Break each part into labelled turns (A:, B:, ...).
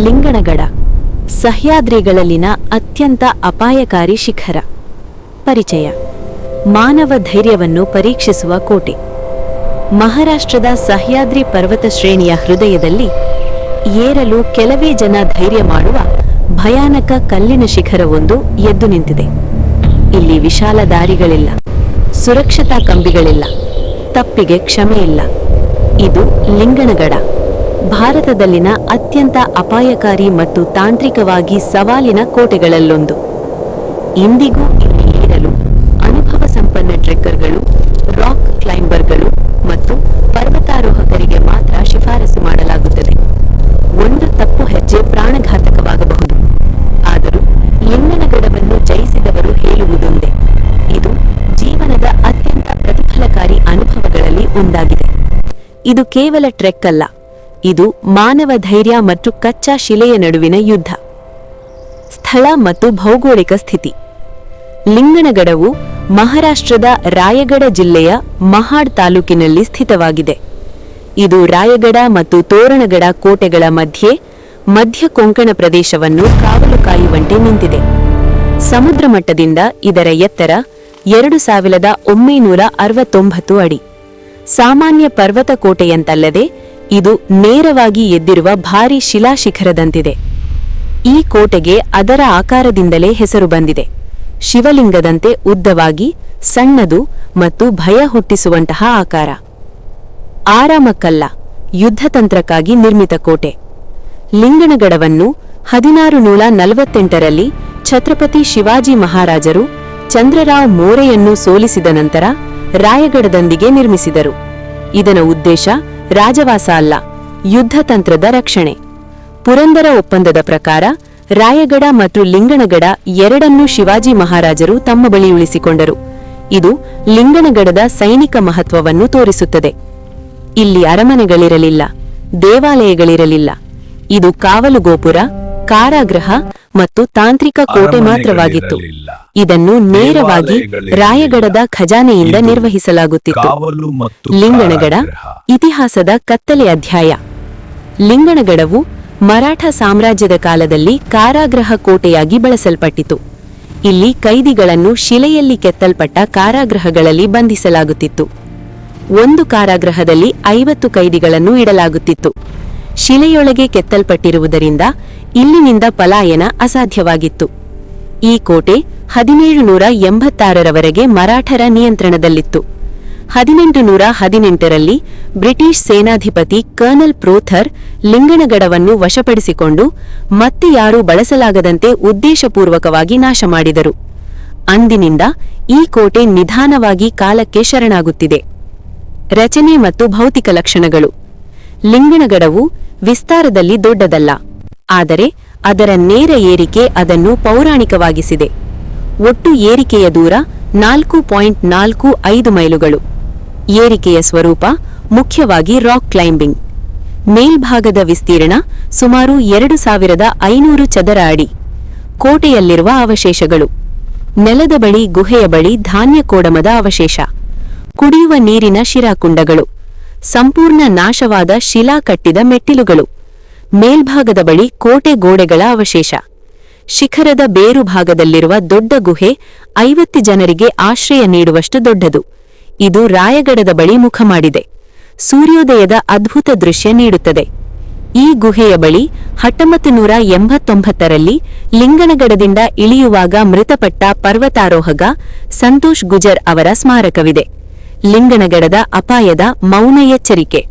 A: ಲಿಂಗನಗಡ ಸಹ್ಯಾದ್ರಿಗಳಲ್ಲಿನ ಅತ್ಯಂತ ಅಪಾಯಕಾರಿ ಶಿಖರ. ಪರಿಚಯ: ಮಾನವ ಧೈರ್ಯವನ್ನು ಪರೀಕ್ಷಿಸುವ ಕೋಟೆ. ಮಹಾರಾಷ್ಟ್ರದ ಸಹ್ಯಾದ್ರಿ ಪರ್ವತ ಶ್ರೇಣಿಯ ಹೃದಯದಲ್ಲಿ ಏರಲು ಕೆಲವೇ ಜನ ಧೈರ್ಯ ಮಾಡುವ ಭಯಾನಕ ಕಲ್ಲಿನ ಶಿಖರವೊಂದು ಎದ್ದು ನಿಂತಿದೆ. ಇಲ್ಲಿ ವಿಶಾಲ ದಾರಿಗಳಿಲ್ಲ, ಸುರಕ್ಷತಾ ಕಂಬಿಗಳಿಲ್ಲ, ತಪ್ಪಿಗೆ ಕ್ಷಮೆಯಿಲ್ಲ. ಇದು ಲಿಂಗನಗಡ, ಭಾರತದಲ್ಲಿನ ಅತ್ಯಂತ ಅಪಾಯಕಾರಿ ಮತ್ತು ತಾಂತ್ರಿಕವಾಗಿ ಸವಾಲಿನ ಕೋಟೆಗಳಲ್ಲೊಂದು. ಇಂದಿಗೂ ಇಲ್ಲಿ ಏರಲು ಅನುಭವ ಸಂಪನ್ನ ಟ್ರೆಕ್ಕರ್ಗಳು, ರಾಕ್ ಕ್ಲೈಂಬರ್ಗಳು ಮತ್ತು ಪರ್ವತಾರೋಹಕರಿಗೆ ಮಾತ್ರ ಶಿಫಾರಸು ಮಾಡಲಾಗುತ್ತದೆ. ಒಂದು ತಪ್ಪು ಹೆಜ್ಜೆ ಪ್ರಾಣಘಾತಕವಾಗಬಹುದು. ಆದರೂ ಲಿಂಗನಗಡವನ್ನು ಜಯಿಸಿದವರು ಹೇಳುವುದೊಂದೇ: ಇದು ಜೀವನದ ಅತ್ಯಂತ ಪ್ರತಿಫಲಕಾರಿ ಅನುಭವಗಳಲ್ಲಿ ಒಂದಾಗಿದೆ. ಇದು ಕೇವಲ ಟ್ರೆಕ್ ಅಲ್ಲ, ಇದು ಮಾನವ ಧೈರ್ಯ ಮತ್ತು ಕಚ್ಚಾ ಶಿಲೆಯ ನಡುವಿನ ಯುದ್ಧ. ಸ್ಥಳ ಮತ್ತು ಭೌಗೋಳಿಕ ಸ್ಥಿತಿ: ಲಿಂಗನಗಡವು ಮಹಾರಾಷ್ಟ್ರದ ರಾಯಗಢ ಜಿಲ್ಲೆಯ ಮಹಾಡ್ ತಾಲೂಕಿನಲ್ಲಿ ಸ್ಥಿತವಾಗಿದೆ. ಇದು ರಾಯಗಢ ಮತ್ತು ತೋರಣಗಢ ಕೋಟೆಗಳ ಮಧ್ಯ ಕೊಂಕಣ ಪ್ರದೇಶವನ್ನು ಕಾವಲು ಕಾಯುವಂತೆ ನಿಂತಿದೆ. ಸಮುದ್ರ ಮಟ್ಟದಿಂದ ಇದರ ಎತ್ತರ 2969 ಅಡಿ. ಸಾಮಾನ್ಯ ಪರ್ವತ ಕೋಟೆಯಂತಲ್ಲದೆ ಇದು ನೇರವಾಗಿ ಎದ್ದಿರುವ ಭಾರೀ ಶಿಲಾಶಿಖರದಂತಿದೆ. ಈ ಕೋಟೆಗೆ ಅದರ ಆಕಾರದಿಂದಲೇ ಹೆಸರು ಬಂದಿದೆ. ಶಿವಲಿಂಗದಂತೆ ಉದ್ದವಾಗಿ, ಸಣ್ಣದು ಮತ್ತು ಭಯ ಹುಟ್ಟಿಸುವಂತಹ ಆಕಾರ. ಆರಾಮಕ್ಕಲ್ಲ, ಯುದ್ಧತಂತ್ರಕ್ಕಾಗಿ ನಿರ್ಮಿತ ಕೋಟೆ. ಲಿಂಗನಗಡವನ್ನು 1648ರಲ್ಲಿ ಛತ್ರಪತಿ ಶಿವಾಜಿ ಮಹಾರಾಜರು ಚಂದ್ರರಾವ್ ಮೋರೆಯನ್ನು ಸೋಲಿಸಿದ ನಂತರ ರಾಯಗಢದೊಂದಿಗೆ ನಿರ್ಮಿಸಿದರು. ಇದರ ಉದ್ದೇಶ ರಾಜವಾಸ ಅಲ್ಲ, ಯುದ್ಧತಂತ್ರದ ರಕ್ಷಣೆ. ಪುರಂದರ ಒಪ್ಪಂದದ ಪ್ರಕಾರ ರಾಯಗಢ ಮತ್ತು ಲಿಂಗನಗಡ ಎರಡನ್ನೂ ಶಿವಾಜಿ ಮಹಾರಾಜರು ತಮ್ಮ ಬಳಿ ಉಳಿಸಿಕೊಂಡರು. ಇದು ಲಿಂಗನಗಡದ ಸೈನಿಕ ಮಹತ್ವವನ್ನು ತೋರಿಸುತ್ತದೆ. ಇಲ್ಲಿ ಅರಮನೆಗಳಿರಲಿಲ್ಲ, ದೇವಾಲಯಗಳಿರಲಿಲ್ಲ. ಇದು ಕಾವಲು ಗೋಪುರ, ಕಾರಾಗೃಹ ಮತ್ತು ತಾಂತ್ರಿಕ ಕೋಟೆ ಮಾತ್ರವಾಗಿತ್ತು. ಇದನ್ನು ನೇರವಾಗಿ ರಾಯಗಢದ ಖಜಾನೆಯಿಂದ ನಿರ್ವಹಿಸಲಾಗುತ್ತಿತ್ತು. ಲಿಂಗನಗಡ ಇತಿಹಾಸದ ಕತ್ತಲೆ ಅಧ್ಯಾಯ. ಲಿಂಗನಗಡವು ಮರಾಠ ಸಾಮ್ರಾಜ್ಯದ ಕಾಲದಲ್ಲಿ ಕಾರಾಗೃಹ ಕೋಟೆಯಾಗಿ ಬಳಸಲ್ಪಟ್ಟಿತು. ಇಲ್ಲಿ ಕೈದಿಗಳನ್ನು ಶಿಲೆಯಲ್ಲಿ ಕೆತ್ತಲ್ಪಟ್ಟ ಕಾರಾಗೃಹಗಳಲ್ಲಿ ಬಂಧಿಸಲಾಗುತ್ತಿತ್ತು. ಒಂದು ಕಾರಾಗೃಹದಲ್ಲಿ 50 ಕೈದಿಗಳನ್ನು ಇಡಲಾಗುತ್ತಿತ್ತು. ಶಿಲೆಯೊಳಗೆ ಕೆತ್ತಲ್ಪಟ್ಟಿರುವುದರಿಂದ ಇಲ್ಲಿನಿಂದ ಪಲಾಯನ ಅಸಾಧ್ಯವಾಗಿತ್ತು. ಈ ಕೋಟೆ 1786ರವರೆಗೆ ಮರಾಠರ ನಿಯಂತ್ರಣದಲ್ಲಿತ್ತು. 1818ರಲ್ಲಿ ಬ್ರಿಟಿಷ್ ಸೇನಾಧಿಪತಿ ಕರ್ನಲ್ ಪ್ರೋಥರ್ ಲಿಂಗನಗಡವನ್ನು ವಶಪಡಿಸಿಕೊಂಡು ಮತ್ತೆ ಯಾರೂ ಬಳಸಲಾಗದಂತೆ ಉದ್ದೇಶಪೂರ್ವಕವಾಗಿ ನಾಶ ಮಾಡಿದರು. ಅಂದಿನಿಂದ ಈ ಕೋಟೆ ನಿಧಾನವಾಗಿ ಕಾಲಕ್ಕೆ ಶರಣಾಗುತ್ತಿದೆ. ರಚನೆ ಮತ್ತು ಭೌತಿಕ ಲಕ್ಷಣಗಳು: ಲಿಂಗನಗಡವು ವಿಸ್ತಾರದಲ್ಲಿ ದೊಡ್ಡದಲ್ಲ, ಆದರೆ ಅದರ ನೇರ ಏರಿಕೆ ಅದನ್ನು ಪೌರಾಣಿಕವಾಗಿಸಿದೆ. ಒಟ್ಟು ಏರಿಕೆಯ ದೂರ 4.45 ಮೈಲುಗಳು. ಏರಿಕೆಯ ಸ್ವರೂಪ ಮುಖ್ಯವಾಗಿ ರಾಕ್ ಕ್ಲೈಂಬಿಂಗ್. ಮೇಲ್ಭಾಗದ ವಿಸ್ತೀರ್ಣ ಸುಮಾರು 2500 ಚದರ ಅಡಿ. ಕೋಟೆಯಲ್ಲಿರುವ ಅವಶೇಷಗಳು: ನೆಲದ ಬಳಿ ಗುಹೆಯ ಬಳಿ ಧಾನ್ಯ ಕೋಡಮದ ಅವಶೇಷ, ಕುಡಿಯುವ ನೀರಿನ ಶಿರಾಕುಂಡಗಳು, ಸಂಪೂರ್ಣ ನಾಶವಾದ ಶಿಲಾ ಕಟ್ಟಿದ ಮೆಟ್ಟಿಲುಗಳು, ಮೇಲ್ಭಾಗದ ಬಳಿ ಕೋಟೆ ಗೋಡೆಗಳ ಅವಶೇಷ. ಶಿಖರದ ಬೇರು ಭಾಗದಲ್ಲಿರುವ ದೊಡ್ಡ ಗುಹೆ 50 ಜನರಿಗೆ ಆಶ್ರಯ ನೀಡುವಷ್ಟು ದೊಡ್ಡದು. ಇದು ರಾಯಗಢದ ಬಳಿ ಮುಖ ಮಾಡಿದೆ. ಸೂರ್ಯೋದಯದ ಅದ್ಭುತ ದೃಶ್ಯ ನೀಡುತ್ತದೆ. ಈ ಗುಹೆಯ ಬಳಿ 1989ರಲ್ಲಿ ಲಿಂಗನಗಡದಿಂದ ಇಳಿಯುವಾಗ ಮೃತಪಟ್ಟ ಪರ್ವತಾರೋಹಕ ಸಂತೋಷ್ ಗುಜರ್ ಅವರ ಸ್ಮಾರಕವಿದೆ. ಲಿಂಗನಗಡದ ಅಪಾಯದ ಮೌನ ಎಚ್ಚರಿಕೆ.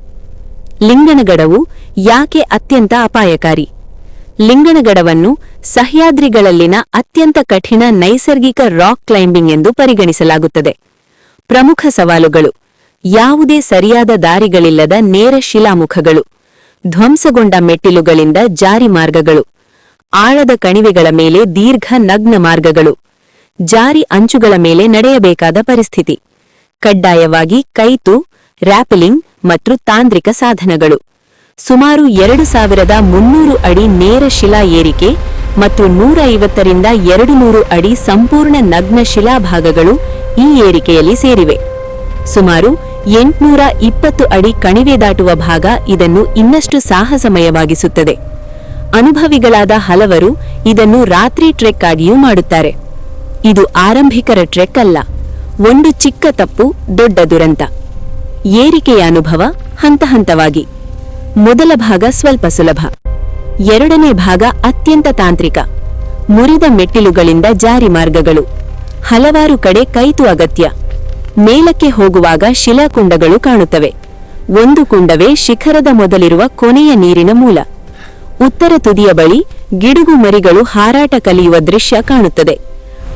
A: ಲಿಂಗನಗಡವು ಯಾಕೆ ಅತ್ಯಂತ ಅಪಾಯಕಾರಿ? ಲಿಂಗನಗಡವನ್ನು ಸಹ್ಯಾದ್ರಿಗಳಲ್ಲಿನ ಅತ್ಯಂತ ಕಠಿಣ ನೈಸರ್ಗಿಕ ರಾಕ್ ಕ್ಲೈಂಬಿಂಗ್ ಎಂದು ಪರಿಗಣಿಸಲಾಗುತ್ತದೆ. ಪ್ರಮುಖ ಸವಾಲುಗಳು: ಯಾವುದೇ ಸರಿಯಾದ ದಾರಿಗಳಿಲ್ಲದ ನೇರ ಶಿಲಾಮುಖಗಳು, ಧ್ವಂಸಗೊಂಡ ಮೆಟ್ಟಿಲುಗಳಿಂದ ಜಾರಿ ಮಾರ್ಗಗಳು, ಆಳದ ಕಣಿವೆಗಳ ಮೇಲೆ ದೀರ್ಘ ನಗ್ನ ಮಾರ್ಗಗಳು, ಜಾರಿ ಅಂಚುಗಳ ಮೇಲೆ ನಡೆಯಬೇಕಾದ ಪರಿಸ್ಥಿತಿ, ಕಡ್ಡಾಯವಾಗಿ ಕೈತು, ರ್ಯಾಪಲಿಂಗ್ ಮತ್ತು ತಾಂತ್ರಿಕ ಸಾಧನಗಳು. ಸುಮಾರು 2300 ಅಡಿ ನೇರ ಶಿಲಾ ಏರಿಕೆ ಮತ್ತು 150ರಿಂದ 200 ಅಡಿ ಸಂಪೂರ್ಣ ನಗ್ನ ಶಿಲಾಭಾಗಗಳು ಈ ಏರಿಕೆಯಲ್ಲಿ ಸೇರಿವೆ. ಸುಮಾರು 820 ಅಡಿ ಕಣಿವೆ ದಾಟುವ ಭಾಗ ಇದನ್ನು ಇನ್ನಷ್ಟು ಸಾಹಸಮಯವಾಗಿಸುತ್ತದೆ. ಅನುಭವಿಗಳಾದ ಹಲವರು ಇದನ್ನು ರಾತ್ರಿ ಟ್ರೆಕ್ ಆಗಿಯೂ ಮಾಡುತ್ತಾರೆ. ಇದು ಆರಂಭಿಕರ ಟ್ರೆಕ್ ಅಲ್ಲ, ಒಂದು ಚಿಕ್ಕ ತಪ್ಪು ದೊಡ್ಡ ದುರಂತ. ಏರಿಕೆಯ ಅನುಭವ ಹಂತ ಹಂತವಾಗಿ. ಮೊದಲ ಭಾಗ ಸ್ವಲ್ಪ ಸುಲಭ, ಎರಡನೇ ಭಾಗ ಅತ್ಯಂತ ತಾಂತ್ರಿಕ. ಮುರಿದ ಮೆಟ್ಟಿಲುಗಳಿಂದ ಜಾರಿ ಮಾರ್ಗಗಳು, ಹಲವಾರು ಕಡೆ ಕೈತು ಅಗತ್ಯ. ಮೇಲಕ್ಕೆ ಹೋಗುವಾಗ ಶಿಲಾಕುಂಡಗಳು ಕಾಣುತ್ತವೆ. ಒಂದು ಕುಂಡವೇ ಶಿಖರದ ಮೊದಲಿರುವ ಕೊನೆಯ ನೀರಿನ ಮೂಲ. ಉತ್ತರ ತುದಿಯ ಬಳಿ ಗಿಡುಗು ಮರಿಗಳು ಹಾರಾಟ ಕಲಿಯುವ ದೃಶ್ಯ ಕಾಣುತ್ತದೆ.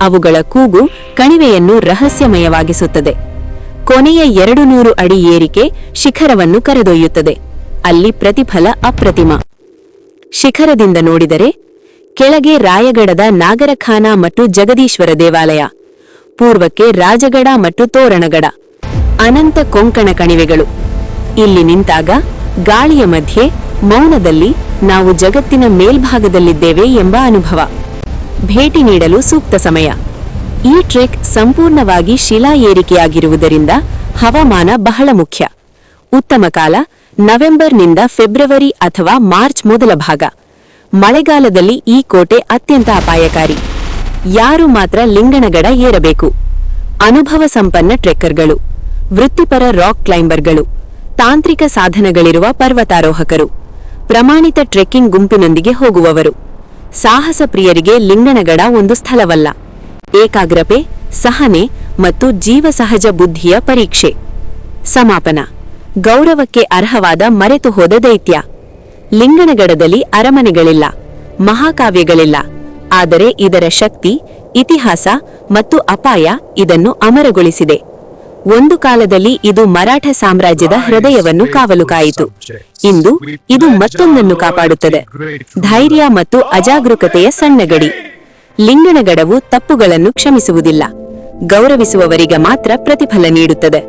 A: ಅವುಗಳ ಕೂಗು ಕಣಿವೆಯನ್ನು ರಹಸ್ಯಮಯವಾಗಿಸುತ್ತದೆ. ಕೊನೆಯ 200 ಅಡಿ ಏರಿಕೆ ಶಿಖರವನ್ನು ಕರೆದೊಯ್ಯುತ್ತದೆ. ಅಲ್ಲಿ ಪ್ರತಿಫಲ ಅಪ್ರತಿಮ. ಶಿಖರದಿಂದ ನೋಡಿದರೆ ಕೆಳಗೆ ರಾಯಗಢದ ನಾಗರಖಾನ ಮತ್ತು ಜಗದೀಶ್ವರ ದೇವಾಲಯ, ಪೂರ್ವಕ್ಕೆ ರಾಜಗಡ ಮತ್ತು ತೋರಣಗಡ, ಅನಂತ ಕೊಂಕಣ ಕಣಿವೆಗಳು. ಇಲ್ಲಿ ನಿಂತಾಗ ಗಾಳಿಯ ಮಧ್ಯೆ ಮೌನದಲ್ಲಿ ನಾವು ಜಗತ್ತಿನ ಮೇಲ್ಭಾಗದಲ್ಲಿದ್ದೇವೆ ಎಂಬ ಅನುಭವ. ಭೇಟಿ ನೀಡಲು ಸೂಕ್ತ ಸಮಯ. ಈ ಟ್ರೆಕ್ ಸಂಪೂರ್ಣವಾಗಿ ಶಿಲಾ ಏರಿಕೆಯಾಗಿರುವುದರಿಂದ ಹವಾಮಾನ ಬಹಳ ಮುಖ್ಯ. ಉತ್ತಮ ಕಾಲ ನವೆಂಬರ್ನಿಂದ ಫೆಬ್ರವರಿ ಅಥವಾ ಮಾರ್ಚ್ ಮೊದಲ ಭಾಗ. ಮಳೆಗಾಲದಲ್ಲಿ ಈ ಕೋಟೆ ಅತ್ಯಂತ ಅಪಾಯಕಾರಿ. ಯಾರು ಮಾತ್ರ ಲಿಂಗನಗಡ ಏರಬೇಕು? ಅನುಭವ ಸಂಪನ್ನ ಟ್ರೆಕ್ಕರ್ಗಳು, ವೃತ್ತಿಪರ ರಾಕ್ ಕ್ಲೈಂಬರ್ಗಳು, ತಾಂತ್ರಿಕ ಸಾಧನಗಳಿರುವ ಪರ್ವತಾರೋಹಕರು, ಪ್ರಮಾಣಿತ ಟ್ರೆಕ್ಕಿಂಗ್ ಗುಂಪಿನೊಂದಿಗೆ ಹೋಗುವವರು. ಸಾಹಸ ಪ್ರಿಯರಿಗೆ ಲಿಂಗನಗಡ ಒಂದು ಸ್ಥಳವಲ್ಲ, ಏಕಾಗ್ರತೆ, ಸಹನೆ ಮತ್ತು ಜೀವಸಹಜ ಬುದ್ಧಿಯ ಪರೀಕ್ಷೆ. ಸಮಾಪನ. ಗೌರವಕ್ಕೆ ಅರ್ಹವಾದ ಮರೆತು ಹೋದ ದೈತ್ಯ. ಲಿಂಗನಗಡದಲ್ಲಿ ಅರಮನೆಗಳಿಲ್ಲ, ಮಹಾಕಾವ್ಯಗಳಿಲ್ಲ, ಆದರೆ ಇದರ ಶಕ್ತಿ, ಇತಿಹಾಸ ಮತ್ತು ಅಪಾಯ ಇದನ್ನು ಅಮರಗೊಳಿಸಿದೆ. ಒಂದು ಕಾಲದಲ್ಲಿ ಇದು ಮರಾಠ ಸಾಮ್ರಾಜ್ಯದ ಹೃದಯವನ್ನು ಕಾವಲು ಕಾಯಿತು. ಇಂದು ಇದು ಮತ್ತೊಂದನ್ನು ಕಾಪಾಡುತ್ತದೆ, ಧೈರ್ಯ ಮತ್ತು ಅಜಾಗರೂಕತೆಯ ಸಣ್ಣ ಗಡಿ. ಲಿಂಗನಗಡವು ತಪ್ಪುಗಳನ್ನು ಕ್ಷಮಿಸುವುದಿಲ್ಲ, ಗೌರವಿಸುವವರಿಗೆ ಮಾತ್ರ ಪ್ರತಿಫಲ ನೀಡುತ್ತದೆ.